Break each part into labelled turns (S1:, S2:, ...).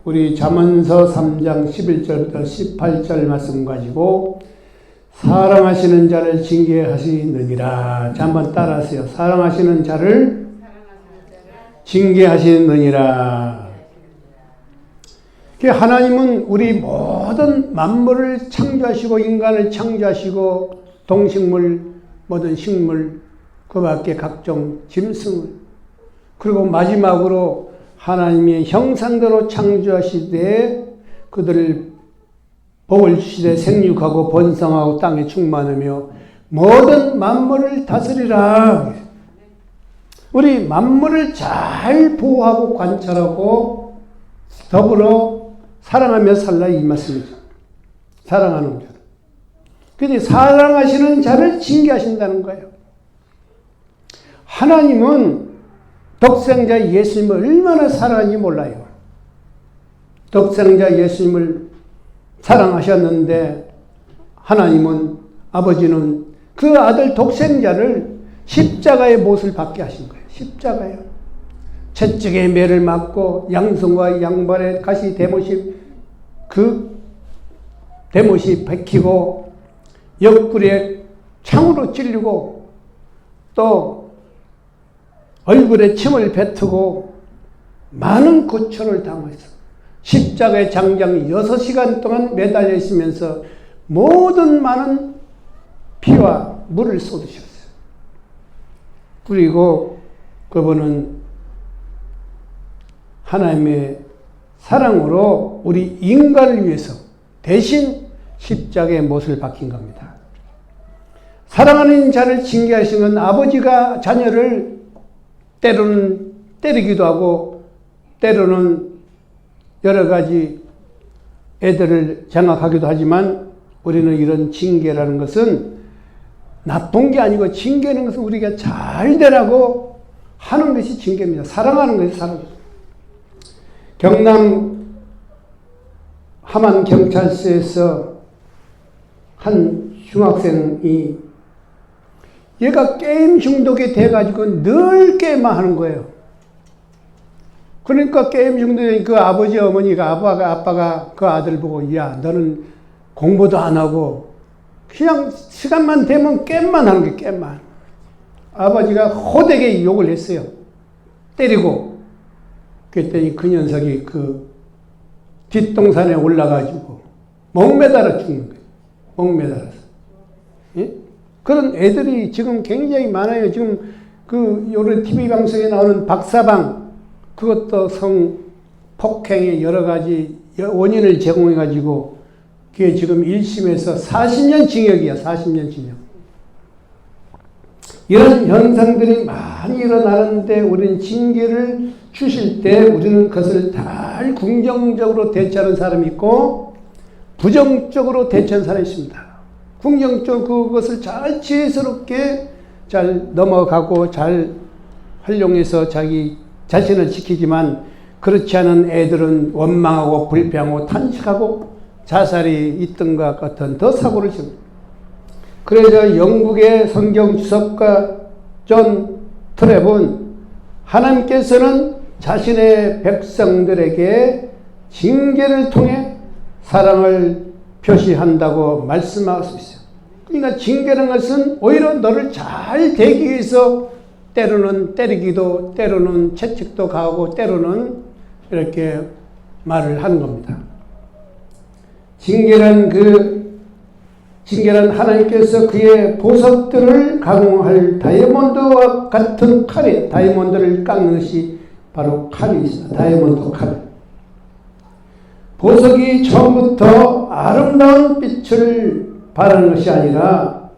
S1: 우리 잠언서 3장 11절부터 18절 말씀 가지고 사랑하시는 자를 징계하시느니라. 자, 한번 따라하세요. 사랑하시는 자를 징계하시느니라. 하나님은 우리 모든 만물을 창조하시고 인간을 창조하시고 동식물, 모든 식물, 그 밖에 각종 짐승을, 그리고 마지막으로 하나님의 형상대로 창조하시되 그들을 복을 주시되 생육하고 번성하고 땅에 충만하며 모든 만물을 다스리라. 우리 만물을 잘 보호하고 관찰하고 더불어 사랑하며 살라, 이 말씀이죠. 사랑하는 자. 그런데 사랑하시는 자를 징계하신다는 거예요. 하나님은 독생자 예수님을 얼마나 사랑하는지 몰라요. 독생자 예수님을 사랑하셨는데 하나님은, 아버지는 그 아들 독생자를 십자가의 못을 받게 하신 거예요. 십자가요. 채찍에 매를 맞고 양손과 양발에 가시 대못이, 그 대못이 박히고 옆구리에 창으로 찔리고 또 얼굴에 침을 뱉고 많은 고초를 당했어. 십자가의 장장 6시간 동안 매달려 있으면서 모든 많은 피와 물을 쏟으셨어요. 그리고 그분은 하나님의 사랑으로 우리 인간을 위해서 대신 십자가의 못을 박힌 겁니다. 사랑하는 자를 징계하신 건 아버지가 자녀를 때로는 때리기도 하고 때로는 여러 가지 애들을 장악하기도 하지만, 우리는 이런 징계라는 것은 나쁜 게 아니고, 징계는 것은 우리가 잘 되라고 하는 것이 징계입니다. 사랑하는 것이 사랑입니다. 경남 함안경찰서에서 한 중학생이 얘가 게임 중독이 돼가지고 늘 게임만 하는 거예요. 그러니까 게임 중독인 그 아버지, 어머니가, 아빠가 그 아들 보고, 야, 너는 공부도 안 하고 그냥 시간만 되면 게임만 하는 거야, 게임만. 아버지가 호되게 욕을 했어요. 때리고. 그랬더니 그 녀석이 그 뒷동산에 올라가지고 목매달아 죽는 거예요. 목매달아서. 예? 그런 애들이 지금 굉장히 많아요. 지금 그 요런 TV 방송에 나오는 박사방, 그것도 성폭행의 여러 가지 원인을 제공해가지고 그게 지금 1심에서 40년 징역이야. 40년 징역. 이런 현상들이 많이 일어나는데 우리는 징계를 주실 때 우리는 그것을 잘 긍정적으로 대처하는 사람이 있고 부정적으로 대처하는 사람이 있습니다. 긍정적으로 그것을 잘 지혜스럽게 잘 넘어가고 잘 활용해서 자기 자신을 지키지만, 그렇지 않은 애들은 원망하고 불평하고 탄식하고 자살이 있던 것 같은 더 사고를 칩니다. 그래서 영국의 성경 주석가 존 트랩은 하나님께서는 자신의 백성들에게 징계를 통해 사랑을 표시한다고 말씀하고 있어요. 그러니까 징계라는 것은 오히려 너를 잘 되기 위해서 때로는 때리기도, 때로는 채찍도 가하고, 때로는 이렇게 말을 하는 겁니다. 징계란 하나님께서 그의 보석들을 가공할 다이아몬드와 같은 칼에, 다이아몬드를 깎는 것이 바로 칼이 있습니다. 다이아몬드 칼. 보석이 처음부터 아름다운 빛을 발하는 것이 아니라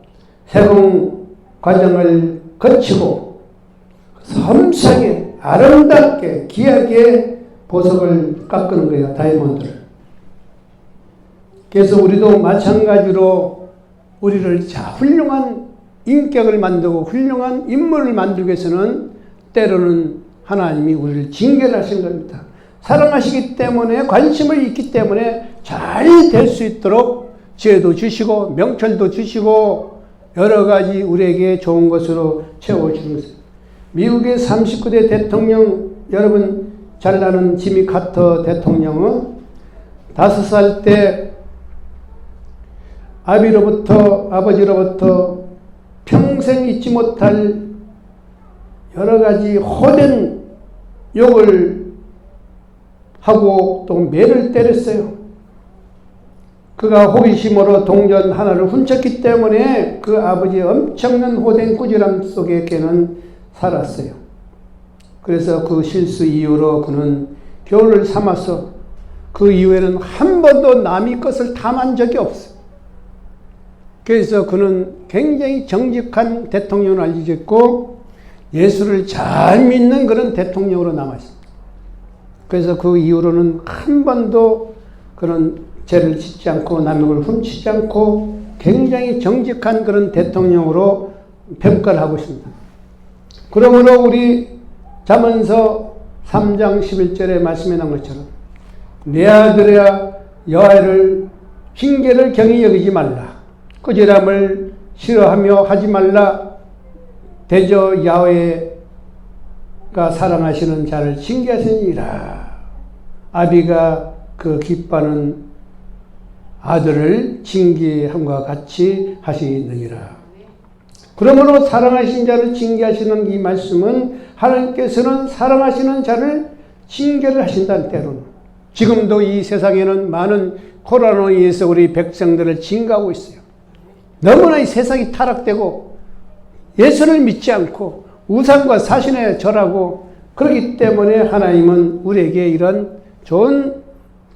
S1: 세공 과정을 거치고 섬세하게 아름답게 귀하게 보석을 깎는 거예요. 다이아몬드를. 그래서 우리도 마찬가지로 우리를 훌륭한 인격을 만들고 훌륭한 인물을 만들기 위해서는 때로는 하나님이 우리를 징계를 하신 겁니다. 사랑하시기 때문에, 관심을 있기 때문에 잘 될 수 있도록 지혜도 주시고 명철도 주시고 여러 가지 우리에게 좋은 것으로 채워주는 것입니다. 미국의 39대 대통령 여러분 잘 나는 지미 카터 대통령은 5살 때 아버지로부터 평생 잊지 못할 여러 가지 호된 욕을 하고 또 매를 때렸어요. 그가 호기심으로 동전 하나를 훔쳤기 때문에 그 아버지의 엄청난 호된 꾸지람 속에 걔는 살았어요. 그래서 그 실수 이후로 그는 교훈을 삼아서 그 이후에는 한 번도 남의 것을 탐한 적이 없어요. 그래서 그는 굉장히 정직한 대통령으로 알려졌고 예수를 잘 믿는 그런 대통령으로 남았습니다. 그래서 그 이후로는 한 번도 그런 죄를 짓지 않고 남의 걸 훔치지 않고 굉장히 정직한 그런 대통령으로 평가를 하고 있습니다. 그러므로 우리 잠언서 3장 11절에 말씀해 놓은 것처럼 내 아들아 여호와를 징계를 경히 여기지 말라. 꾸지람을 싫어하며 하지 말라. 대저 야훼가 사랑하시는 자를 징계하시니라. 아비가 그 기뻐하는 아들을 징계함과 같이 하시느니라. 그러므로 사랑하신 자를 징계하시는 이 말씀은 하나님께서는 사랑하시는 자를 징계를 하신다는 때로는 지금도 이 세상에는 많은 코로나로 인해서 우리 백성들을 징계하고 있어요. 너무나 이 세상이 타락되고 예수를 믿지 않고 우상과 사신에 절하고 그렇기 때문에 하나님은 우리에게 이런 좋은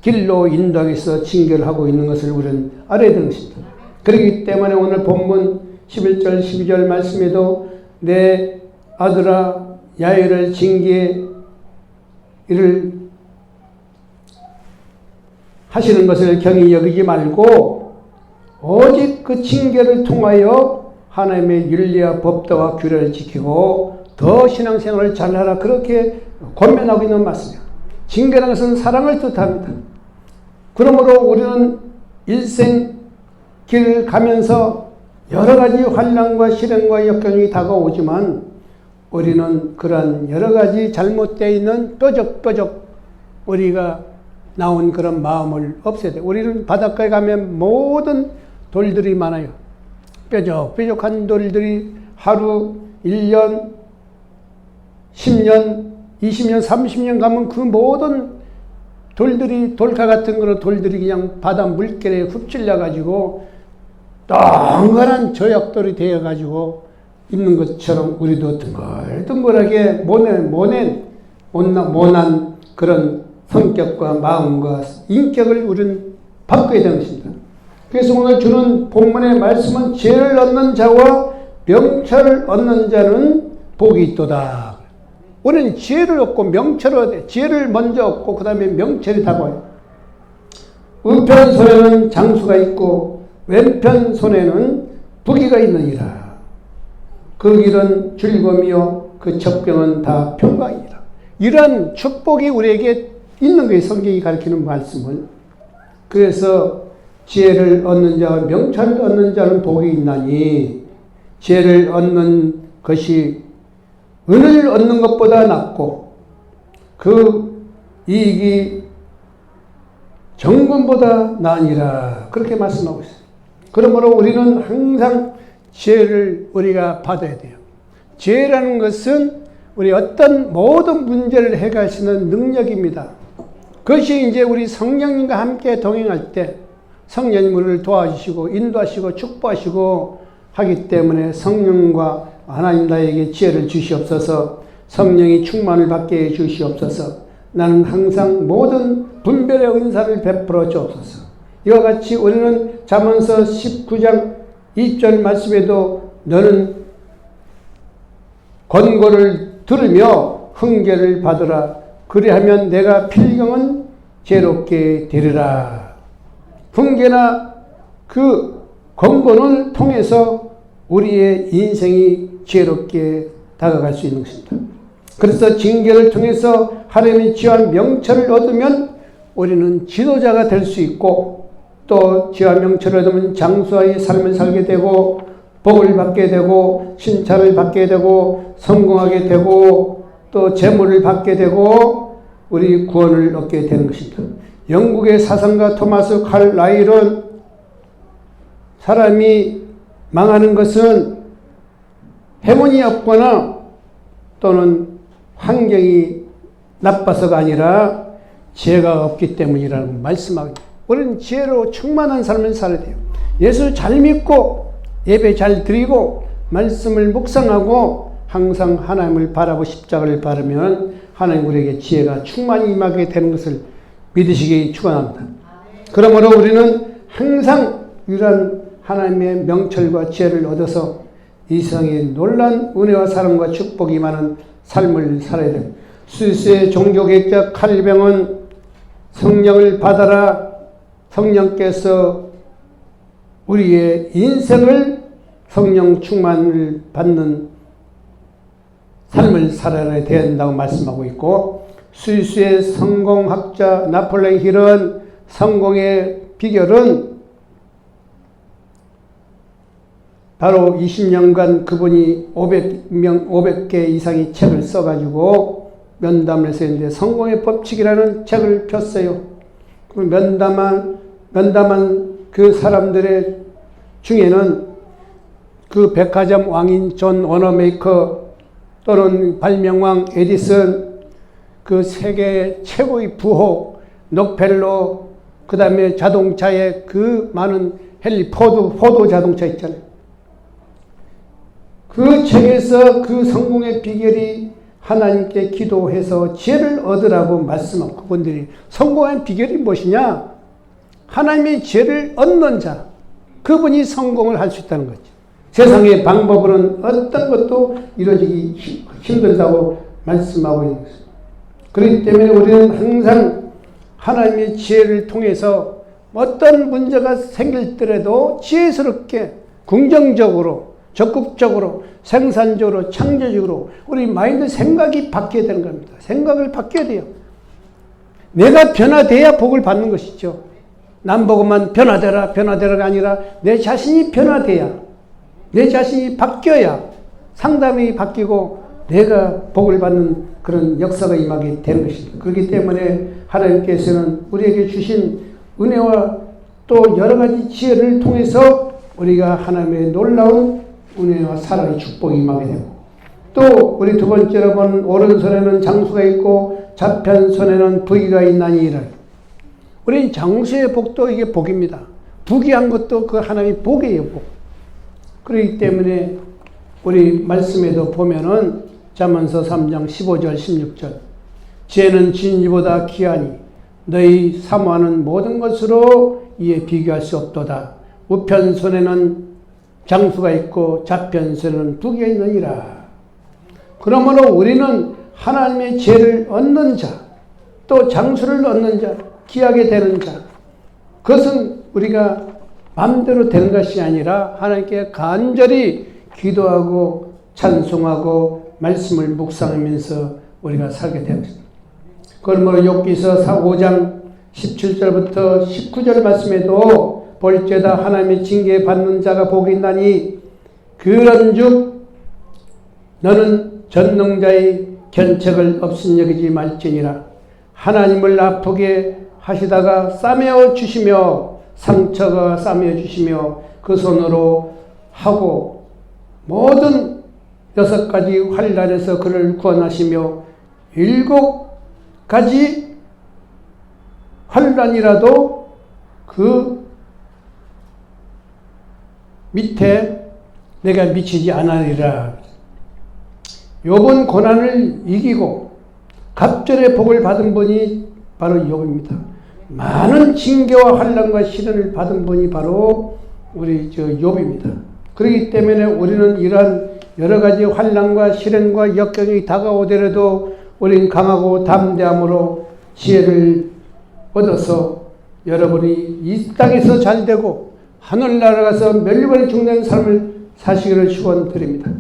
S1: 길로 인도하기 위해서 징계를 하고 있는 것을 우리는 알아야 되는 것입니다. 그렇기 때문에 오늘 본문 11절 12절 말씀에도 내 아들아 야훼를 징계를 하시는 것을 경히 여기지 말고 오직 그 징계를 통하여 하나님의 윤리와 법도와 규례를 지키고 더 신앙생활을 잘하라 그렇게 권면하고 있는 말씀이에요. 징계라는 것은 사랑을 뜻합니다. 그러므로 우리는 일생 길을 가면서 여러 가지 환난과 시련과 역경이 다가오지만 우리는 그런 여러 가지 잘못되어 있는 뾰족뾰족 우리가 나온 그런 마음을 없애야 돼요. 우리는 바닷가에 가면 모든 돌들이 많아요. 뾰족뾰족한 돌들이 하루, 1년, 10년, 20년, 30년 가면 그 모든 돌들이 돌가 같은 그런 돌들이 그냥 바다 물결에 흡질려가지고 동그란 조약돌이 되어가지고 있는 것처럼 우리도 둥글둥글하게 모난 그런 성격과 마음과 인격을 우리는 바꿔야 되는 것입니다. 그래서 오늘 주는 본문의 말씀은 죄를 얻는 자와 명철을 얻는 자는 복이 있도다. 우리는 지혜를 얻고 명철을 얻어야 돼. 지혜를 먼저 얻고 그 다음에 명철이 다가와요. 우편 손에는 장수가 있고 왼편 손에는 부귀가 있느니라. 그 길은 즐거움이요 그 첩경은 다 평강이라. 이런 축복이 우리에게 있는 거예요. 성경이 가르치는 말씀은. 그래서 지혜를 얻는 자와 명철을 얻는 자는 복이 있나니 지혜를 얻는 것이 은을 얻는 것보다 낫고 그 이익이 정금보다 나으니라. 그렇게 말씀하고 있어요. 그러므로 우리는 항상 지혜를 우리가 받아야 돼요. 지혜라는 것은 우리 어떤 모든 문제를 해결할 수 있는 능력입니다. 그것이 이제 우리 성령님과 함께 동행할 때 성령님 우리를 도와주시고 인도하시고 축복하시고 하기 때문에 성령과 하나님 나에게 지혜를 주시옵소서. 성령이 충만을 받게 해 주시옵소서. 나는 항상 모든 분별의 은사를 베풀어 주옵소서. 이와 같이 우리는 잠언서 19장 2절 말씀에도 너는 권고를 들으며 훈계를 받으라. 그리하면 내가 필경은 죄롭게 되리라. 훈계나 그 권고를 통해서 우리의 인생이 지혜롭게 다가갈 수 있는 것입니다. 그래서 징계를 통해서 하나님의 지혜와 명철을 얻으면 우리는 지도자가 될 수 있고 또 지혜와 명철을 얻으면 장수와의 삶을 살게 되고 복을 받게 되고 칭찬을 받게 되고 성공하게 되고 또 재물을 받게 되고 우리 구원을 얻게 되는 것입니다. 영국의 사상가 토마스 칼라일은 사람이 망하는 것은 해문이 없거나 또는 환경이 나빠서가 아니라 지혜가 없기 때문이라고 말씀합니다. 우리는 지혜로 충만한 삶을 살아야 돼요. 예수 잘 믿고 예배 잘 드리고 말씀을 묵상하고 항상 하나님을 바라고 십자가를 바르면 하나님 우리에게 지혜가 충만히 임하게 되는 것을 믿으시기 축원합니다. 그러므로 우리는 항상 유일한 하나님의 명철과 지혜를 얻어서 이 세상에 놀라운 은혜와 사랑과 축복이 많은 삶을 살아야 됩니다. 스위스의 종교개혁자 칼뱅은 성령을 받아라. 성령께서 우리의 인생을 성령 충만을 받는 삶을 살아야 된다고 말씀하고 있고, 스위스의 성공학자 나폴레옹 힐은 성공의 비결은 바로 20년간 그분이 500개 이상의 책을 써가지고 면담을 했었는데 성공의 법칙이라는 책을 폈어요. 그 면담한 그 사람들의 중에는 그 백화점 왕인 존 워너메이커 또는 발명왕 에디슨, 그 세계 최고의 부호 록펠러, 그 다음에 자동차에 그 많은 헨리 포드 자동차 있잖아요. 그 책에서 그 성공의 비결이 하나님께 기도해서 지혜를 얻으라고 말씀하고, 그분들이 성공의 비결이 무엇이냐? 하나님의 지혜를 얻는 자, 그분이 성공을 할 수 있다는 거죠. 세상의 방법으로는 어떤 것도 이루어지기 힘들다고 말씀하고 있는 것입니다. 그렇기 때문에 우리는 항상 하나님의 지혜를 통해서 어떤 문제가 생길더라도 지혜스럽게, 긍정적으로, 적극적으로, 생산적으로, 창조적으로 우리 마인드 생각이 바뀌어야 되는 겁니다. 생각을 바뀌어야 돼요. 내가 변화돼야 복을 받는 것이죠. 남 보고만 변화되라가 아니라 내 자신이 변화돼야, 내 자신이 바뀌어야 상담이 바뀌고 내가 복을 받는 그런 역사가 임하게 되는 것입니다. 그렇기 때문에 하나님께서는 우리에게 주신 은혜와 또 여러 가지 지혜를 통해서 우리가 하나님의 놀라운 은혜와 사랑의 축복이 임하게 되고, 또 우리 두 번째로 본 오른손에는 장수가 있고 좌편손에는 부귀가 있나니이라. 우리 장수의 복도 이게 복입니다. 부귀한 것도 그 하나님의 복이에요, 복. 그렇기 때문에 우리 말씀에도 보면은 잠언서 3장 15절 16절, 지혜는 진리보다 귀하니 너희 사모하는 모든 것으로 이에 비교할 수 없도다. 우편손에는 장수가 있고 좌편손에는 부귀가 있느니라. 그러므로 우리는 하나님의 지혜를 얻는 자, 또 장수를 얻는 자, 귀하게 되는 자, 그것은 우리가 마음대로 되는 것이 아니라 하나님께 간절히 기도하고 찬송하고 말씀을 묵상하면서 우리가 살게 되는 것입니다. 그러므로 욥기서 5장 17절부터 19절 말씀에도 볼죄다 하나님의 징계 받는 자가 복이 있나니 그런즉 너는 전능자의 견책을 없인 여기지 말지니라. 하나님을 아프게 하시다가 싸매어 주시며 상처가 싸매어 주시며 그 손으로 하고 모든 6가지 환난에서 그를 구원하시며 7가지 환난이라도 그 밑에 내가 미치지 않으리라. 욥은 고난을 이기고 갑절의 복을 받은 분이 바로 욥입니다. 많은 징계와 환난과 시련을 받은 분이 바로 우리 욥입니다. 그렇기 때문에 우리는 이러한 여러 가지 환난과 시련과 역경이 다가오더라도 우리는 강하고 담대함으로 지혜를 얻어서 여러분이 이 땅에서 잘 되고 하늘나라 가서 멸류관에 죽는 삶을 사시기를 축원드립니다.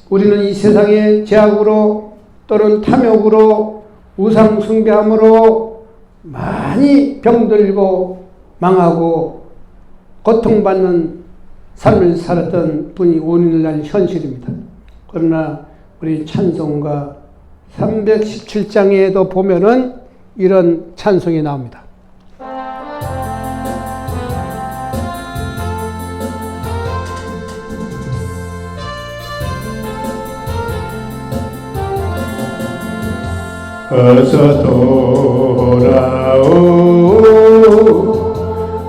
S1: 우리는 이 세상의 제약으로 또는 탐욕으로 우상 숭배함으로 많이 병들고 망하고 고통받는 삶을 살았던 분이 오늘날 현실입니다. 그러나 우리 찬송가 317장에도 보면은 이런 찬송이 나옵니다.
S2: 어서 돌아오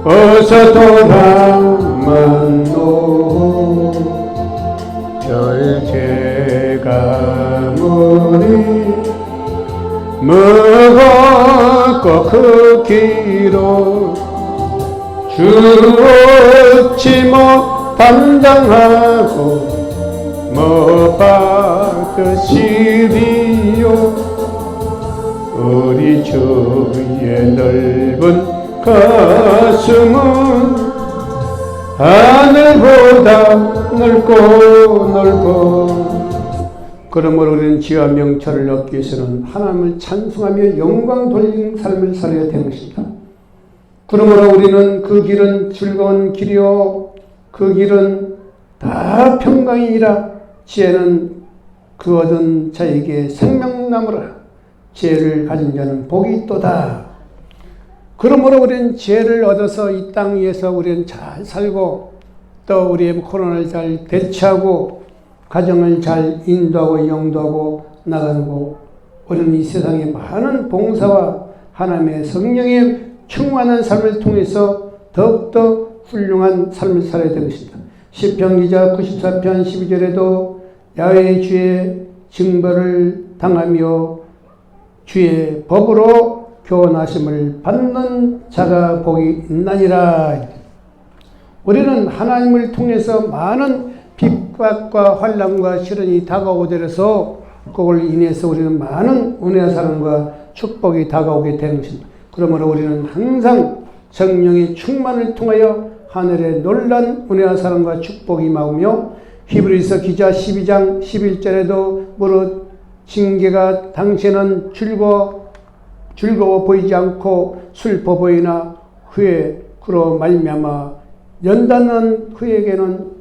S2: 어서 돌아만노 별제가 무리 무겁고 그 길로 주 얻지 못 담당하고 못 받으시리요 우리 주의 넓은 가슴은 하늘보다 넓고 그러므로 우리는 지와 명철을 얻기 위해서는 하나님을 찬송하며 영광 돌리는 삶을 살아야 되는 것입니다. 그러므로 우리는 그 길은 즐거운 길이요 그 길은 다 평강이니라 지혜는 그 얻은 자에게 생명나무라 지혜를 가진 자는 복이 있도다. 그러므로 우리는 지혜를 얻어서 이 땅 위에서 우리는 잘 살고 또 우리의 코로나를 잘 대처하고 가정을 잘 인도하고 영도하고 나가고 우리는 이 세상에 많은 봉사와 하나님의 성령의 충만한 삶을 통해서 더욱더 훌륭한 삶을 살아야 되는 것입니다. 시편 기자 94편 12절에도 야훼의 주의 징벌을 당하며 주의 법으로 교훈하심을 받는 자가 복이 있나니라. 우리는 하나님을 통해서 많은 핍박과 환난과 시련이 다가오더라도 그걸 인해서 우리는 많은 은혜와 사랑과 축복이 다가오게 되는 것입니다. 그러므로 우리는 항상 성령의 충만을 통하여 하늘의 놀란 은혜와 사랑과 축복이 임하며 히브리서 기자 12장 11절에도 무릇 징계가 당신은 즐거워 보이지 않고 슬퍼 보이나 후에 그로 말미암아 연단한 그에게는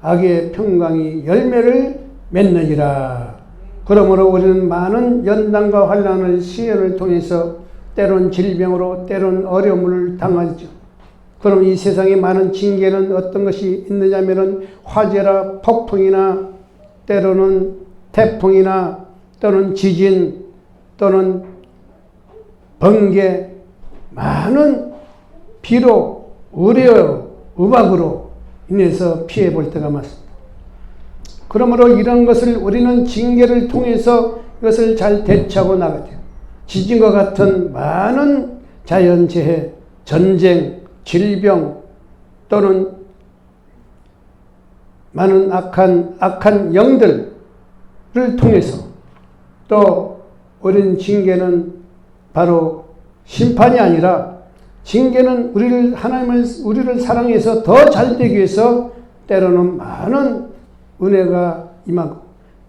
S2: 악의 평강이 열매를 맺느니라. 그러므로 우리는 많은 연단과 환난을 시련을 통해서 때론 질병으로 때론 어려움을 당하죠. 그럼 이 세상에 많은 징계는 어떤 것이 있느냐면은 화재라 폭풍이나 때로는 태풍이나 또는 지진 또는 번개 많은 비로 의뢰 음악으로 인해서 피해 볼 때가 많습니다. 그러므로 이런 것을 우리는 징계를 통해서 이것을 잘 대처하고 나가야 돼요. 지진과 같은 많은 자연재해, 전쟁, 질병 또는 많은 악한 영들을 통해서 또 우리는 징계는 바로 심판이 아니라 징계는 우리를 사랑해서 더 잘되기 위해서 때로는 많은 은혜가 임하고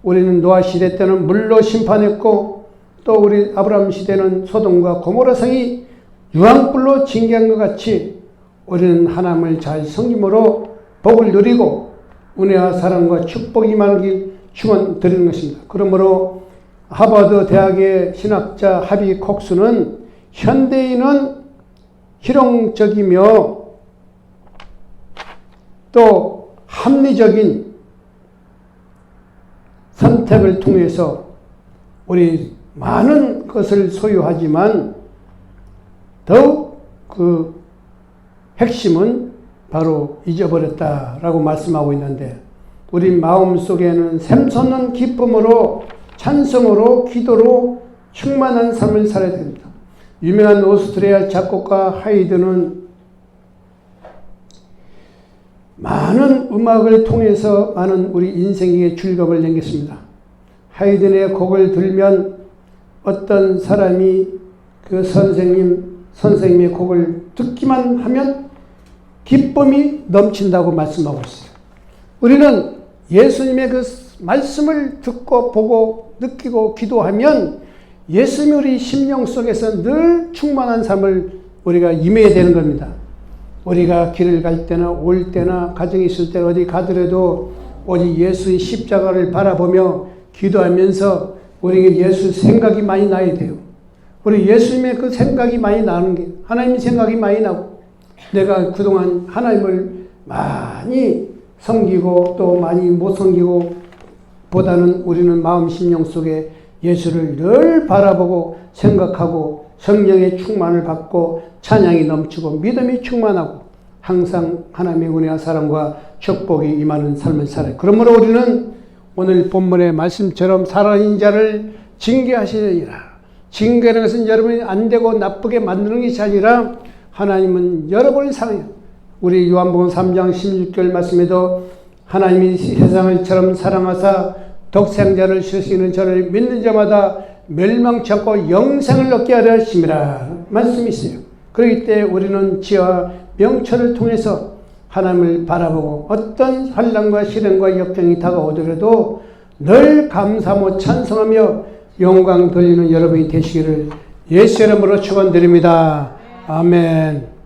S2: 우리는 노아 시대 때는 물로 심판했고 또 우리 아브라함 시대는 소돔과 고모라 성이 유황불로 징계한 것 같이 우리는 하나님을 잘 섬김으로 복을 누리고 은혜와 사랑과 축복이 임하길 축원드리는 것입니다. 그러므로 하버드 대학의 신학자 하비 콕스는 현대인은 실용적이며 또 합리적인 선택을 통해서 우리 많은 것을 소유하지만 더욱 그 핵심은 바로 잊어버렸다라고 말씀하고 있는데 우리 마음속에는 샘솟는 기쁨으로 찬송으로 기도로 충만한 삶을 살아야 됩니다. 유명한 오스트리아 작곡가 하이드는 많은 음악을 통해서 많은 우리 인생의 즐거움을 남겼습니다. 하이든의 곡을 들면 어떤 사람이 그 선생님의 곡을 듣기만 하면 기쁨이 넘친다고 말씀하고 있어요. 우리는 예수님의 그 말씀을 듣고 보고 느끼고 기도하면 예수님이 우리 심령 속에서 늘 충만한 삶을 우리가 임해야 되는 겁니다. 우리가 길을 갈 때나 올 때나 가정에 있을 때 어디 가더라도 오직 예수의 십자가를 바라보며 기도하면서 우리에게 예수 생각이 많이 나야 돼요.
S1: 우리 예수님의 그 생각이 많이 나는 게 하나님 생각이 많이 나고 내가 그동안 하나님을 많이 섬기고 또 많이 못 섬기고 보다는 우리는 마음 심령 속에 예수를 늘 바라보고 생각하고 성령의 충만을 받고 찬양이 넘치고 믿음이 충만하고 항상 하나님의 은혜와 사랑과 축복이 임하는 삶을 살아요. 그러므로 우리는 오늘 본문의 말씀처럼 살아있는 자를 징계하시리라. 징계라는 것은 여러분이 안 되고 나쁘게 만드는 것이 아니라 하나님은 여러분을 사랑해요. 우리 요한복음 3장 16절 말씀에도 하나님이 세상을처럼 사랑하사 독생자를 주시는 저를 믿는 자마다 멸망치 않고 영생을 얻게 하려 하심이라 말씀이 있어요. 그렇기 때문에 우리는 지혜와 명철을 통해서 하나님을 바라보고 어떤 환난과 시련과 역경이 다가오더라도 늘 감사하며 찬송하며 영광 돌리는 여러분이 되시기를 예수 이름으로 축원드립니다. 아멘.